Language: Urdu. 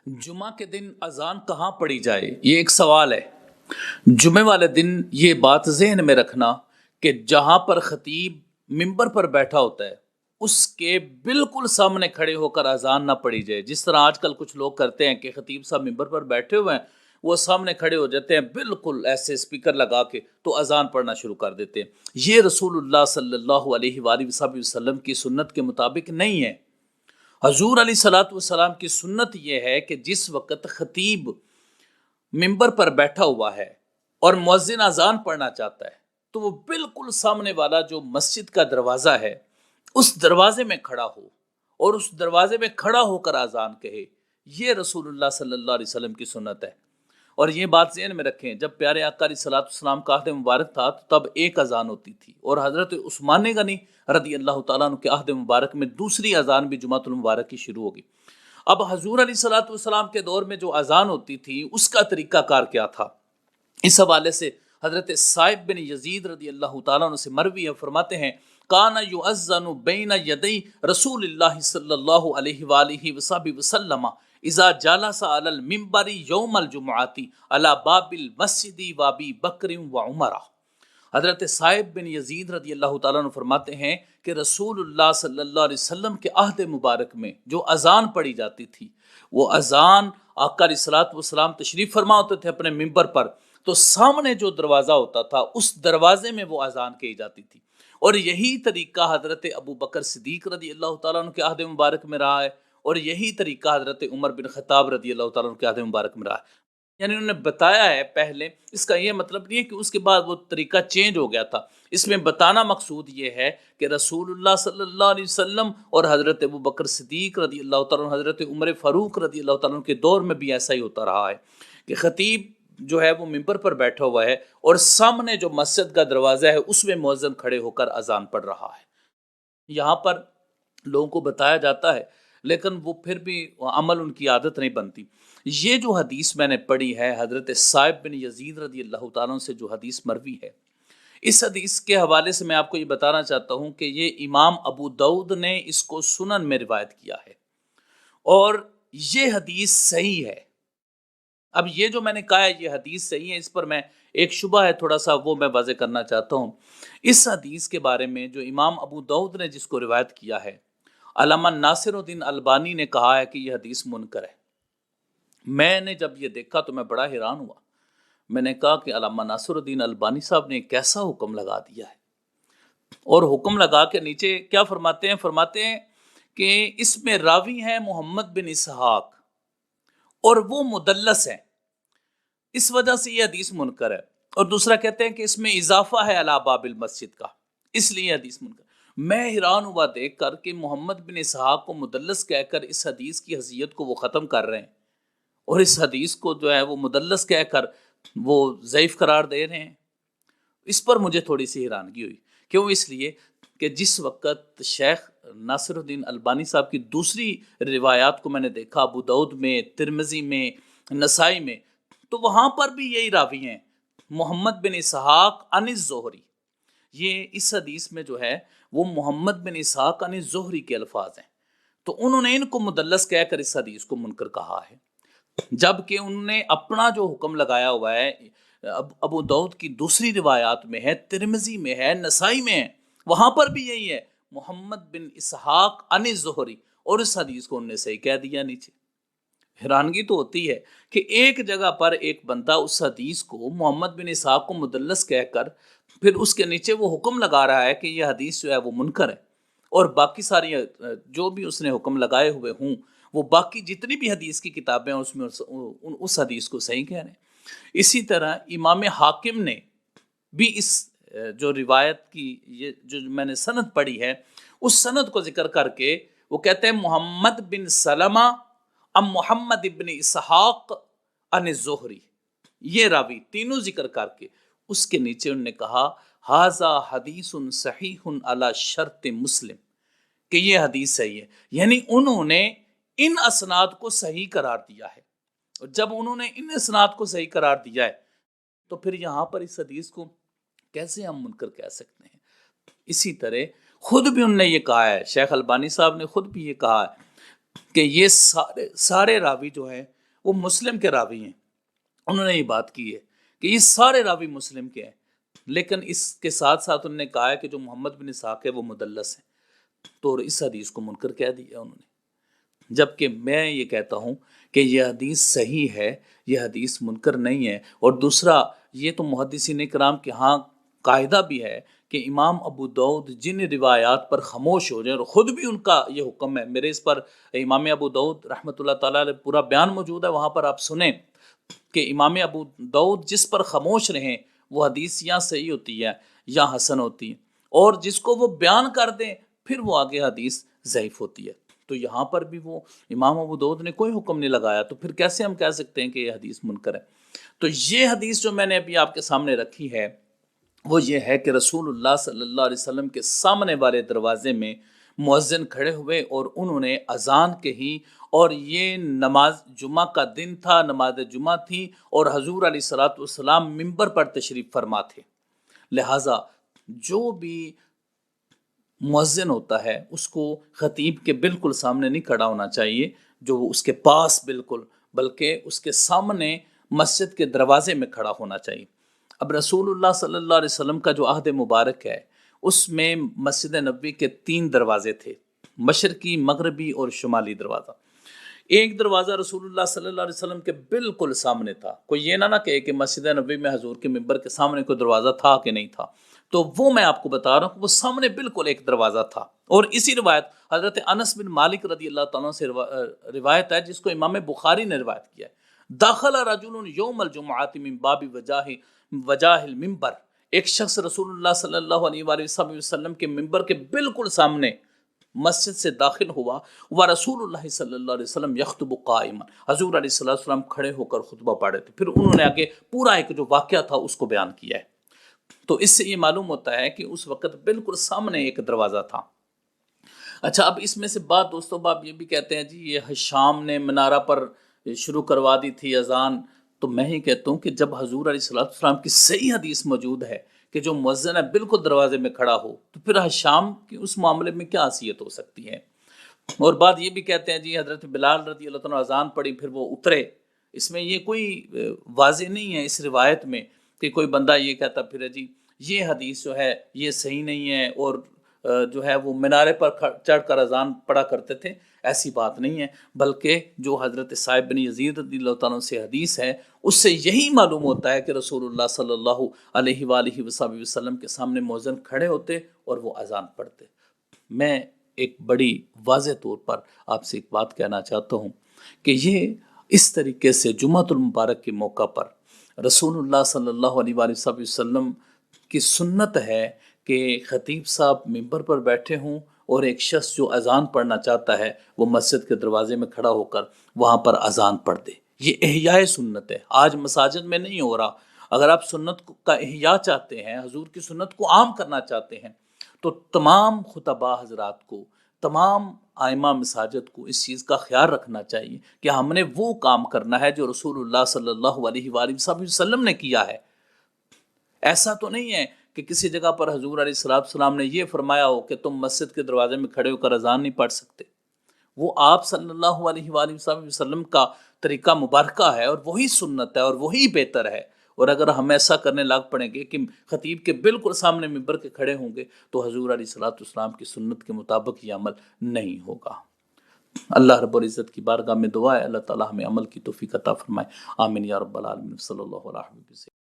جمعہ کے دن اذان کہاں پڑھی جائے، یہ ایک سوال ہے۔ جمعے والے دن یہ بات ذہن میں رکھنا کہ جہاں پر خطیب ممبر پر بیٹھا ہوتا ہے اس کے بالکل سامنے کھڑے ہو کر اذان نہ پڑھی جائے۔ جس طرح آج کل کچھ لوگ کرتے ہیں کہ خطیب صاحب ممبر پر بیٹھے ہوئے ہیں، وہ سامنے کھڑے ہو جاتے ہیں بالکل ایسے سپیکر لگا کے، تو اذان پڑھنا شروع کر دیتے ہیں۔ یہ رسول اللہ صلی اللہ علیہ وآلہ وسلم کی سنت کے مطابق نہیں ہے۔ حضور علیہ الصلوۃ والسلام کی سنت یہ ہے کہ جس وقت خطیب ممبر پر بیٹھا ہوا ہے اور مؤذن اذان پڑھنا چاہتا ہے تو وہ بالکل سامنے والا جو مسجد کا دروازہ ہے اس دروازے میں کھڑا ہو اور اس دروازے میں کھڑا ہو کر اذان کہے۔ یہ رسول اللہ صلی اللہ علیہ وسلم کی سنت ہے۔ اور یہ بات ذہن میں رکھیں، جب پیارے آقا علیہ الصلوۃ والسلام کا عہد مبارک تھا تو تب ایک اذان ہوتی تھی، اور حضرت عثمان غنی رضی اللہ تعالیٰ عنہ کے عہد مبارک میں دوسری اذان بھی جمعۃ المبارک کی شروع ہوگی۔ اب حضور علیہ الصلوۃ والسلام کے دور میں جو اذان ہوتی تھی اس کا طریقہ کار کیا تھا، اس حوالے سے حضرت صائب بن یزید رضی اللہ تعالیٰ عنہ سے مروی ہے، فرماتے ہیں کان یؤذن بین یدی رسول اللہ صلی اللہ علیہ وآلہ وسلم اذا جلس علی المنبر یوم الجمعۃ علی باب المسجد وابی بکر وعمر۔ حضرت صائب بن یزید رضی اللہ تعالیٰ عنہ فرماتے ہیں کہ رسول اللہ صلی اللہ علیہ وسلم کے عہد مبارک میں جو اذان پڑھی جاتی تھی، وہ اذان آقا علیہ الصلوۃ والسلام تشریف فرما ہوتے تھے اپنے ممبر پر، تو سامنے جو دروازہ ہوتا تھا اس دروازے میں وہ اذان کہی جاتی تھی۔ اور یہی طریقہ حضرت ابو بکر صدیق رضی اللہ تعالیٰ عنہ کے عہد مبارک میں رہا ہے، اور یہی طریقہ حضرت عمر بن خطاب رضی اللہ تعالیٰ عنہ کے عہد مبارک میں رہا ہے۔ یعنی انہوں نے بتایا ہے پہلے، اس کا یہ مطلب نہیں ہے کہ اس کے بعد وہ طریقہ چینج ہو گیا تھا۔ اس میں بتانا مقصود یہ ہے کہ رسول اللہ صلی اللہ علیہ وسلم اور حضرت ابو بکر صدیق رضی اللہ تعالیٰ عنہ، حضرت عمر فاروق رضی اللہ تعالیٰ عنہ کے دور میں بھی ایسا ہی ہوتا رہا ہے کہ خطیب جو ہے وہ ممبر پر بیٹھا ہوا ہے اور سامنے جو مسجد کا دروازہ ہے اس میں مؤذن کھڑے ہو کر اذان پڑھ رہا ہے۔ یہاں پر لوگوں کو بتایا جاتا ہے لیکن وہ پھر بھی عمل ان کی عادت نہیں بنتی۔ یہ جو حدیث میں نے پڑھی ہے حضرت صائب بن یزید رضی اللہ تعالیٰ عنہ سے جو حدیث مروی ہے، اس حدیث کے حوالے سے میں آپ کو یہ بتانا چاہتا ہوں کہ یہ امام ابو داؤد نے اس کو سنن میں روایت کیا ہے، اور یہ حدیث صحیح ہے۔ اب یہ جو میں نے کہا ہے یہ حدیث صحیح ہے، اس پر میں ایک شبہ ہے تھوڑا سا، وہ میں واضح کرنا چاہتا ہوں۔ اس حدیث کے بارے میں جو امام ابو داؤد نے جس کو روایت کیا ہے، علامہ ناصر الدین البانی نے کہا ہے کہ یہ حدیث منکر ہے۔ میں نے جب یہ دیکھا تو میں بڑا حیران ہوا۔ میں نے کہا کہ علامہ ناصر الدین البانی صاحب نے کیسا حکم لگا دیا ہے، اور حکم لگا کے نیچے کیا فرماتے ہیں؟ فرماتے ہیں کہ اس میں راوی ہیں محمد بن اسحاق اور وہ مدلس ہیں، اس وجہ سے یہ حدیث منکر ہے۔ اور دوسرا کہتے ہیں کہ اس میں اضافہ ہے علی باب المسجد کا، اس لیے حدیث منکر۔ میں حیران ہوا دیکھ کر کہ محمد بن اسحاق کو مدلس کہہ کر اس حدیث کی حیثیت کو وہ ختم کر رہے ہیں، اور اس حدیث کو جو ہے وہ مدلس کہہ کر وہ ضعیف قرار دے رہے ہیں۔ اس پر مجھے تھوڑی سی حیرانگی ہوئی۔ کیوں؟ اس لیے کہ جس وقت شیخ ناصر الدین البانی صاحب کی دوسری روایات کو میں نے دیکھا، ابو داؤد میں، ترمذی میں، نسائی میں، تو وہاں پر بھی یہی راوی ہیں، محمد بن اسحاق عن الزہری۔ یہ اس حدیث میں جو ہے وہ محمد بن اسحاق عن الزہری کے الفاظ ہیں، تو انہوں نے ان کو مدلس کہہ کر اس حدیث کو منکر کہا ہے، جبکہ انہوں نے اپنا جو حکم لگایا ہوا ہے ابو داؤد کی دوسری روایات میں ہے، ترمذی میں ہے، نسائی میں ہے، وہاں پر بھی یہی ہے محمد بن اسحاق عن الزہری، اور اس حدیث کو انہوں نے صحیح کہہ دیا نیچے۔ حیرانگی تو ہوتی ہے کہ ایک جگہ پر ایک بندہ اس حدیث کو محمد بن اسحاق کو مدلس کہہ کر پھر اس کے نیچے وہ حکم لگا رہا ہے کہ یہ حدیث جو ہے وہ منکر ہے، اور باقی ساری جو بھی اس نے حکم لگائے ہوئے ہوں وہ باقی جتنی بھی حدیث کی کتابیں ہیں اس میں اس حدیث کو صحیح کہہ رہے ہیں۔ اسی طرح امام حاکم نے بھی اس جو روایت کی یہ جو میں نے سند پڑھی ہے اس سند کو ذکر کر کے وہ کہتے ہیں محمد بن سلمہ ام محمد ابن اسحاق عن الزہری، یہ راوی تینوں ذکر کر کے اس کے نیچے انہوں نے کہا ھذا حدیث صحیح علی شرط مسلم، کہ یہ حدیث صحیح ہے۔ یعنی انہوں نے ان اسناد کو صحیح قرار دیا ہے، اور جب انہوں نے ان اسناد کو صحیح قرار دیا ہے تو پھر یہاں پر اس حدیث کو کیسے ہم منکر کہہ سکتے ہیں؟ اسی طرح خود بھی انہوں نے یہ کہا ہے، شیخ البانی صاحب نے خود بھی یہ کہا ہے کہ یہ سارے راوی جو ہیں وہ مسلم کے راوی ہیں، انہوں نے یہ بات کی ہے کہ یہ سارے راوی مسلم کے ہیں، لیکن اس کے ساتھ ساتھ انہوں نے کہا ہے کہ جو محمد بن اسحاق ہے وہ مدلس ہے، تو اس حدیث کو منکر کہہ دیا انہوں نے، جبکہ میں یہ کہتا ہوں کہ یہ حدیث صحیح ہے، یہ حدیث منکر نہیں ہے۔ اور دوسرا یہ تو محدثین کرام کے ہاں قاعدہ بھی ہے کہ امام ابو داؤد جن روایات پر خاموش ہو جائیں، اور خود بھی ان کا یہ حکم ہے، میرے اس پر امام ابو داؤد رحمۃ اللہ تعالیٰ علیہ پورا بیان موجود ہے، وہاں پر آپ سنیں کہ امام ابو داؤد جس پر خاموش رہیں وہ حدیث یا صحیح ہوتی ہے یا حسن ہوتی ہے، اور جس کو وہ بیان کر دیں پھر وہ آگے حدیث ضعیف ہوتی ہے۔ تو یہاں پر بھی وہ امام ابو داؤد نے کوئی حکم نہیں لگایا، تو پھر کیسے ہم کہہ سکتے ہیں کہ یہ حدیث منکر ہے؟ تو یہ حدیث جو میں نے ابھی آپ کے سامنے رکھی ہے وہ یہ ہے کہ رسول اللہ صلی اللہ علیہ وسلم کے سامنے والے دروازے میں مؤذن کھڑے ہوئے اور انہوں نے اذان کہی، اور یہ نماز جمعہ کا دن تھا، نماز جمعہ تھی، اور حضور علیہ الصلوۃ والسلام ممبر پر تشریف فرما تھے، لہٰذا جو بھی مؤذن ہوتا ہے اس کو خطیب کے بالکل سامنے نہیں کھڑا ہونا چاہیے، جو اس کے پاس بالکل، بلکہ اس کے سامنے مسجد کے دروازے میں کھڑا ہونا چاہیے۔ اب رسول اللہ صلی اللہ علیہ وسلم کا جو عہد مبارک ہے اس میں مسجد نبوی کے 3 دروازے تھے، مشرقی، مغربی اور شمالی دروازہ۔ ایک دروازہ رسول اللہ صلی اللہ علیہ وسلم کے بالکل سامنے تھا، کوئی یہ نہ کہے کہ مسجد نبوی میں حضور کے ممبر کے سامنے کوئی دروازہ تھا کہ نہیں تھا، تو وہ میں آپ کو بتا رہا ہوں، وہ سامنے بالکل ایک دروازہ تھا۔ اور اسی روایت حضرت انس بن مالک رضی اللہ تعالیٰ سے روایت ہے، جس کو امام بخاری نے روایت کیا ہے، داخل رجل یوم الجمعۃ من باب وجاہ المنبر، ایک شخص رسول اللہ صلی اللہ علیہ وآلہ وسلم کے ممبر کے بالکل سامنے مسجد سے داخل ہوا، ورسول اللہ صلی اللہ علیہ وسلم یخطب قائما، حضور علیہ الصلوۃ والسلام کھڑے ہو کر خطبہ پڑھ رہے تھے۔ پھر انہوں نے آگے پورا ایک جو واقعہ تھا اس کو بیان کیا ہے۔ تو اس سے یہ معلوم ہوتا ہے کہ اس وقت بالکل سامنے ایک دروازہ تھا۔ اچھا، اب اس میں سے بات دوستوں آپ یہ بھی کہتے ہیں جی یہ حشام نے منارہ پر شروع کروا دی تھی اذان، تو میں ہی کہتا ہوں کہ جب حضور علیہ الصلوۃ والسلام کی صحیح حدیث موجود ہے کہ جو مؤذن ہے بالکل دروازے میں کھڑا ہو، تو پھر حشام کی اس معاملے میں کیا حیثیت ہو سکتی ہے؟ اور بات یہ بھی کہتے ہیں جی حضرت بلال رضی اللہ تعالیٰ اذان پڑھی پھر وہ اترے، اس میں یہ کوئی واضح نہیں ہے اس روایت میں کہ کوئی بندہ یہ کہتا پھر جی یہ حدیث جو ہے یہ صحیح نہیں ہے، اور جو ہے وہ مینارے پر چڑھ کر اذان پڑھا کرتے تھے، ایسی بات نہیں ہے، بلکہ جو حضرت صاحب بن یزید رضی اللہ تعالیٰ سے حدیث ہے اس سے یہی معلوم ہوتا ہے کہ رسول اللہ صلی اللہ علیہ وآلہ وسلم کے سامنے مؤذن کھڑے ہوتے اور وہ اذان پڑھتے۔ میں ایک بڑی واضح طور پر آپ سے ایک بات کہنا چاہتا ہوں کہ یہ اس طریقے سے جمعۃ المبارک کے موقع پر رسول اللہ صلی اللہ علیہ وآلہ وسلم کی سنت ہے کہ خطیب صاحب ممبر پر بیٹھے ہوں اور ایک شخص جو اذان پڑھنا چاہتا ہے وہ مسجد کے دروازے میں کھڑا ہو کر وہاں پر اذان پڑھ دے۔ یہ احیاء سنت ہے، آج مساجد میں نہیں ہو رہا۔ اگر آپ سنت کا احیاء چاہتے ہیں، حضور کی سنت کو عام کرنا چاہتے ہیں، تو تمام خطباء حضرات کو، تمام ائمہ مساجد کو اس چیز کا خیال رکھنا چاہیے کہ ہم نے وہ کام کرنا ہے جو رسول اللہ صلی اللہ علیہ وآلہ وسلم نے کیا ہے۔ ایسا تو نہیں ہے کہ کسی جگہ پر حضور علیہ الصلوۃ والسلام نے یہ فرمایا ہو کہ تم مسجد کے دروازے میں کھڑے ہو کر اذان نہیں پڑھ سکتے۔ وہ آپ صلی اللہ علیہ وآلہ وسلم کا طریقہ مبارکہ ہے، اور وہی سنت ہے اور وہی بہتر ہے۔ اور اگر ہم ایسا کرنے لگ پڑیں گے کہ خطیب کے بالکل سامنے ممبر کے کھڑے ہوں گے تو حضور علیہ الصلوۃ والسلام کی سنت کے مطابق یہ عمل نہیں ہوگا۔ اللہ رب العزت کی بارگاہ میں دعا ہے اللہ تعالی ہمیں عمل کی توفیق عطا فرمائے، آمین یا رب العالمین، صلی اللہ علیہ وسلم۔